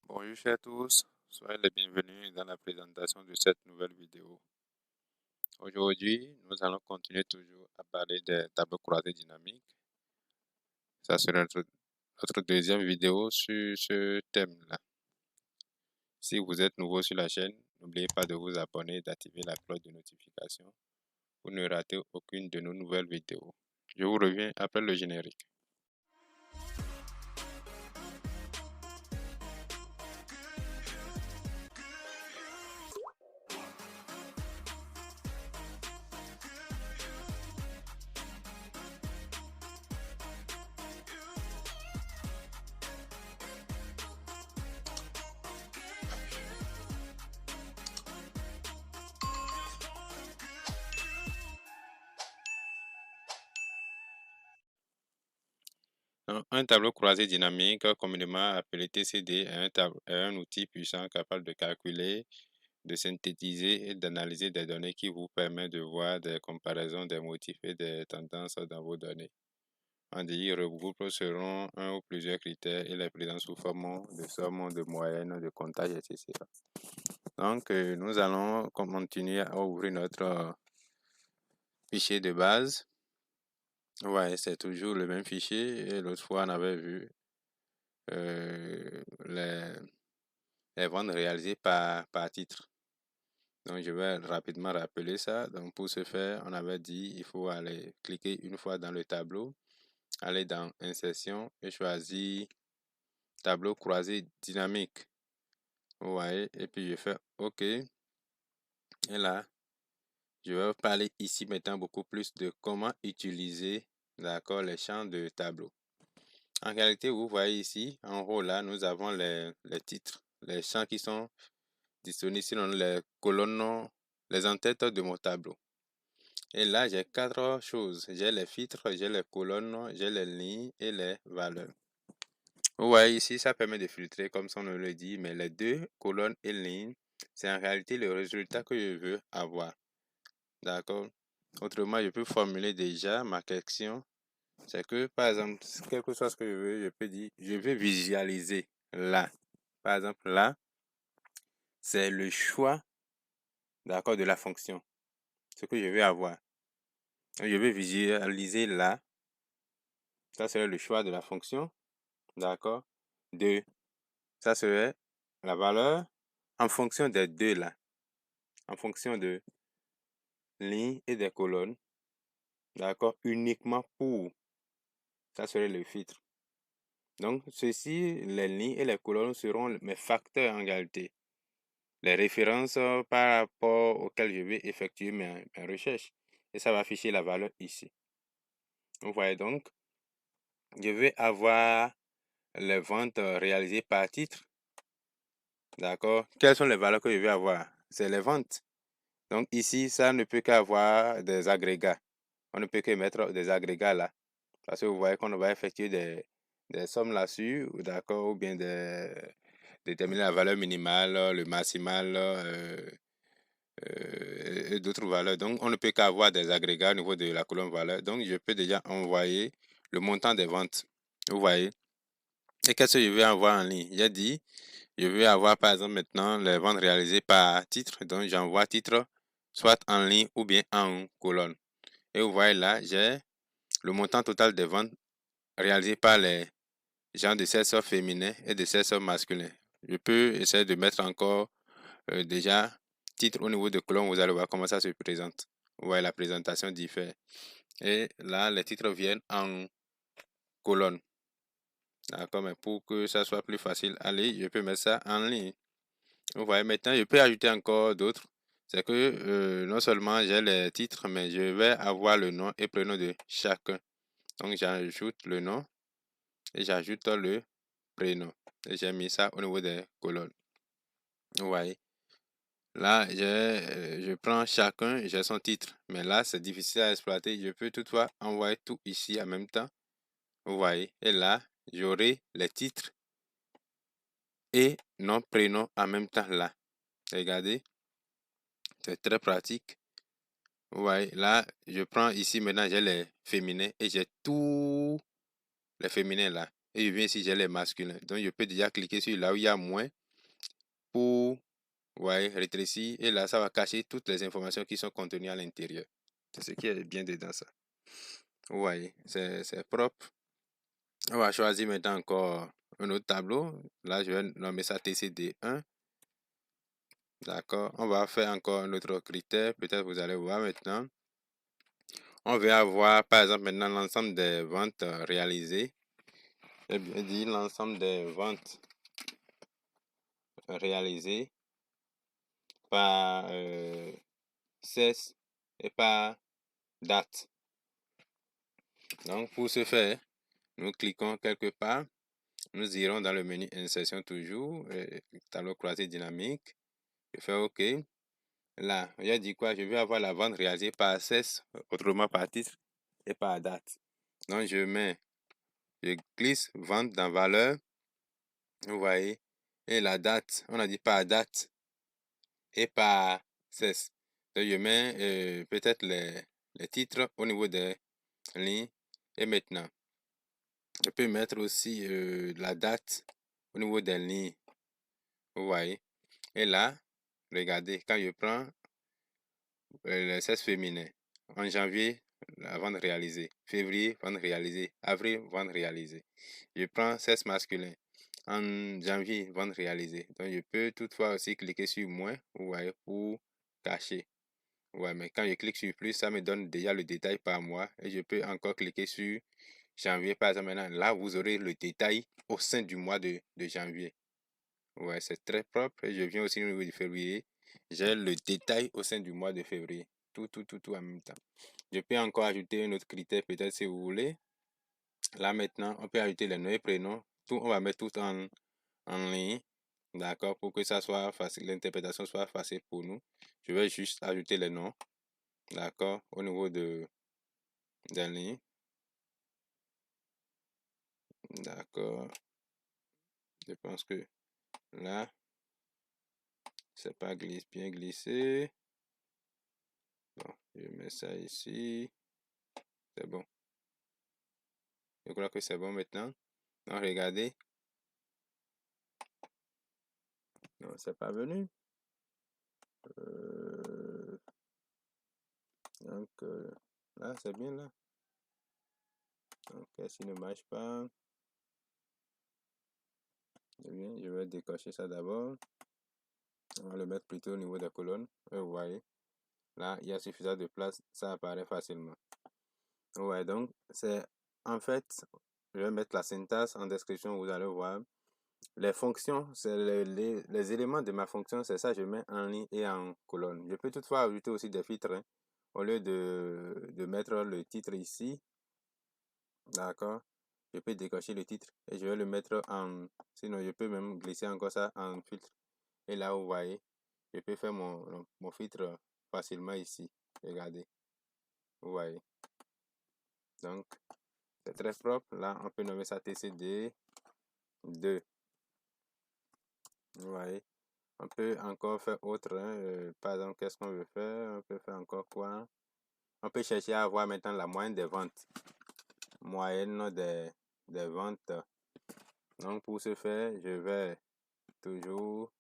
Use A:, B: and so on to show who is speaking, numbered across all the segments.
A: Bonjour chers tous, soyez les bienvenus dans la présentation de cette nouvelle vidéo. Aujourd'hui, nous allons continuer toujours à parler des tableaux croisés dynamiques. Ça sera notre deuxième vidéo sur ce thème-là. Si vous êtes nouveau sur la chaîne, n'oubliez pas de vous abonner et d'activer la cloche de notification pour ne rater aucune de nos nouvelles vidéos. Je vous reviens après le générique. Un tableau croisé dynamique, communément appelé TCD, est un outil puissant capable de calculer, de synthétiser et d'analyser des données qui vous permet de voir des comparaisons des motifs et des tendances dans vos données. En dit, il regroupe selon un ou plusieurs critères et les présents sous forme de somme, de moyenne, de comptage, etc. Donc, nous allons continuer à ouvrir notre fichier de base. Ouais, c'est toujours le même fichier et l'autre fois on avait vu les ventes réalisées par titre. Donc, je vais rapidement rappeler ça. Donc, pour ce faire, on avait dit il faut aller cliquer une fois dans le tableau, aller dans Insertion et choisir Tableau croisé dynamique. Vous voyez, et puis je fais OK. Et là, je vais parler ici maintenant beaucoup plus de comment utiliser, d'accord, les champs de tableau. En réalité, vous voyez ici, en haut là, nous avons les titres, les champs qui sont disponibles sur les colonnes, les en-têtes de mon tableau. Et là, j'ai quatre choses. J'ai les filtres, j'ai les colonnes, j'ai les lignes et les valeurs. Vous voyez ici, ça permet de filtrer comme son nom le dit, mais les deux colonnes et lignes, c'est en réalité le résultat que je veux avoir. D'accord? Autrement, je peux formuler déjà ma question. C'est que, par exemple, quel que soit ce que je veux, je peux dire, je veux visualiser là. Par exemple, là, c'est le choix, d'accord, de la fonction. Ce que je veux avoir. Je veux visualiser là. Ça serait le choix de la fonction. D'accord? Ça serait la valeur en fonction des deux là. En fonction de lignes et des colonnes. D'accord? Uniquement pour. Ça serait le filtre. Donc, ceci, les lignes et les colonnes seront mes facteurs en réalité. Les références par rapport auxquelles je vais effectuer mes recherches. Et ça va afficher la valeur ici. Vous voyez donc, je vais avoir les ventes réalisées par titre. D'accord? Quelles sont les valeurs que je vais avoir? C'est les ventes. Donc ici, ça ne peut qu'avoir des agrégats. On ne peut que mettre des agrégats là. Parce que vous voyez qu'on va effectuer des sommes là-dessus, d'accord, ou bien déterminer la valeur minimale, le maximal et d'autres valeurs. Donc, on ne peut qu'avoir des agrégats au niveau de la colonne valeur. Donc, je peux déjà envoyer le montant des ventes. Vous voyez? Et qu'est-ce que je vais avoir en ligne? J'ai dit, je vais avoir par exemple maintenant les ventes réalisées par titre. Donc, j'envoie titre soit en ligne ou bien en colonne. Et vous voyez là, j'ai le montant total des ventes réalisées par les gens de sexe féminin et de sexe masculin. Je peux essayer de mettre encore déjà titre au niveau de colonne. Vous allez voir comment ça se présente. Vous voyez, la présentation diffère. Et là, les titres viennent en colonne. D'accord, mais pour que ça soit plus facile, allez, je peux mettre ça en ligne. Vous voyez, maintenant, je peux ajouter encore d'autres. C'est que non seulement j'ai les titres, mais je vais avoir le nom et prénom de chacun. Donc, j'ajoute le nom et j'ajoute le prénom. Et j'ai mis ça au niveau des colonnes. Vous voyez. Là, je prends chacun, j'ai son titre. Mais là, c'est difficile à exploiter. Je peux toutefois envoyer tout ici en même temps. Vous voyez. Et là, j'aurai les titres et nom, prénom en même temps là. Regardez. C'est très pratique. Vous voyez. Là, je prends ici maintenant, j'ai les féminins et j'ai tous les féminins là. et je viens ici, j'ai les masculins. Donc, je peux déjà cliquer sur là où il y a moins pour, ouais, rétrécir. Et là, ça va cacher toutes les informations qui sont contenues à l'intérieur. C'est ce qui est bien dedans, ça. Vous voyez, c'est propre. On va choisir maintenant encore un autre tableau. Là, je vais nommer ça TCD1. D'accord. On va faire encore un autre critère. Peut-être vous allez voir maintenant. On va avoir, par exemple, maintenant l'ensemble des ventes réalisées. J'ai bien dit l'ensemble des ventes réalisées par cesse et par date. Donc, pour ce faire, nous cliquons quelque part. Nous irons dans le menu insertion toujours, tableau croisé dynamique. Je fais OK. Là, j'ai dit quoi? Je vais avoir la vente réalisée par cesse, autrement par titre et par date. Donc, je glisse vente dans valeur. Vous voyez. Et la date, on a dit par date et par cesse. Donc, je mets peut-être les titres au niveau des lignes. Et maintenant, je peux mettre aussi la date au niveau des lignes. Vous voyez. Et là, regardez, quand je prends le sexe féminin, en janvier, la vente réalisée. Février, vente réalisée. Avril, vente réalisée. Je prends sexe masculin. En janvier, vente réalisée. Donc, je peux toutefois aussi cliquer sur moins, vous voyez, pour cacher. Ouais, mais quand je clique sur plus, ça me donne déjà le détail par mois. Et je peux encore cliquer sur janvier, par exemple. Maintenant, là, vous aurez le détail au sein du mois de janvier. Ouais, c'est très propre. Et je viens aussi au niveau du février. J'ai le détail au sein du mois de février. Tout en même temps. Je peux encore ajouter un autre critère, peut-être si vous voulez. Là, maintenant, on peut ajouter les noms et prénoms. Tout, on va mettre tout en ligne. D'accord, pour que ça soit facile, l'interprétation soit facile pour nous. Je vais juste ajouter les noms. D'accord, au niveau des lignes. D'accord. Je pense que là, c'est pas bien glissé. Bon, je mets ça ici. C'est bon. Je crois que c'est bon maintenant. Donc, regardez. Non, c'est pas venu. Donc, là, c'est bien là. Donc, s'il ne marche pas, eh bien, je vais décocher ça d'abord. On va le mettre plutôt au niveau des colonnes. Vous voyez, là, il y a suffisamment de place, ça apparaît facilement. Ouais, donc, c'est en fait, je vais mettre la syntaxe en description, vous allez voir. Les fonctions, c'est les éléments de ma fonction, c'est ça, je mets en ligne et en colonne. Je peux toutefois ajouter aussi des filtres, hein, au lieu de mettre le titre ici, d'accord, je peux décocher le titre et je vais le mettre en, sinon je peux même glisser encore ça en filtre. Et là, vous voyez, je peux faire mon filtre facilement ici. Regardez, vous voyez. Donc, c'est très propre. Là, on peut nommer ça TCD 2. Vous voyez. On peut encore faire autre. Hein. Par exemple, qu'est-ce qu'on veut faire? On peut faire encore quoi? On peut chercher à avoir maintenant la moyenne des ventes. Moyenne des ventes. Donc, pour ce faire, je vais toujours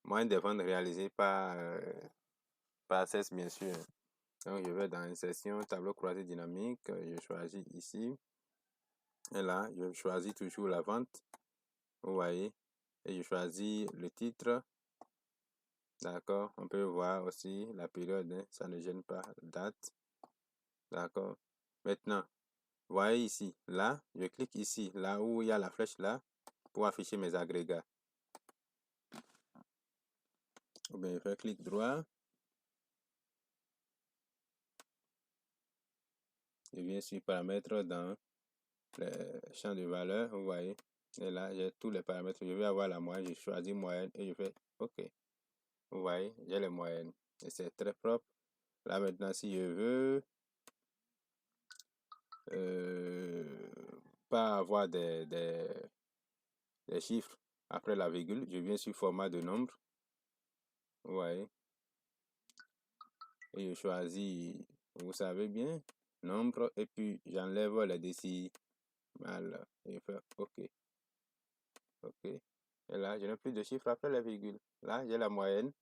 A: moyenne des ventes réalisées par CES, bien sûr. Donc, je vais dans insertion, tableau croisé dynamique. Je choisis ici. Et là, je choisis toujours la vente. Vous voyez. Et je choisis le titre. D'accord. On peut voir aussi la période. Hein, ça ne gêne pas. Date. D'accord. Maintenant, voyez ici. Là, je clique ici. Là où il y a la flèche là. Pour afficher mes agrégats. Ou bien, je fais clic droit. Je viens sur paramètres dans le champ de valeur. Vous voyez. Et là, j'ai tous les paramètres. Je vais avoir la moyenne. Je choisis moyenne et je fais OK. Vous voyez, j'ai les moyennes. Et c'est très propre. Là, maintenant, si je veux pas avoir des chiffres après la virgule, je viens sur format de nombre. Vous voyez. Et je choisis, vous savez bien, nombre. Et puis, j'enlève les Voilà, et faire OK. OK. Et là, je n'ai plus de chiffres après la virgule. Là, j'ai la moyenne.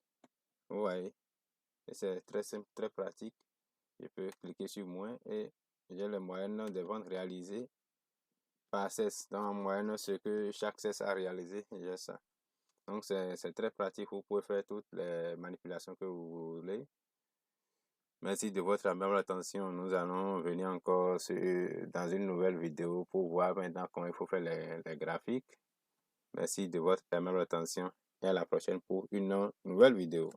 A: Vous voyez. Et c'est très simple, très pratique. Je peux cliquer sur moins et j'ai la moyenne des ventes réalisées par cesse. Donc, en moyenne, ce que chaque cesse a réalisé, j'ai ça. Donc, c'est très pratique. Vous pouvez faire toutes les manipulations que vous voulez. Merci de votre aimable attention. Nous allons venir encore dans une nouvelle vidéo pour voir maintenant comment il faut faire les graphiques. Merci de votre aimable attention et à la prochaine pour une nouvelle vidéo.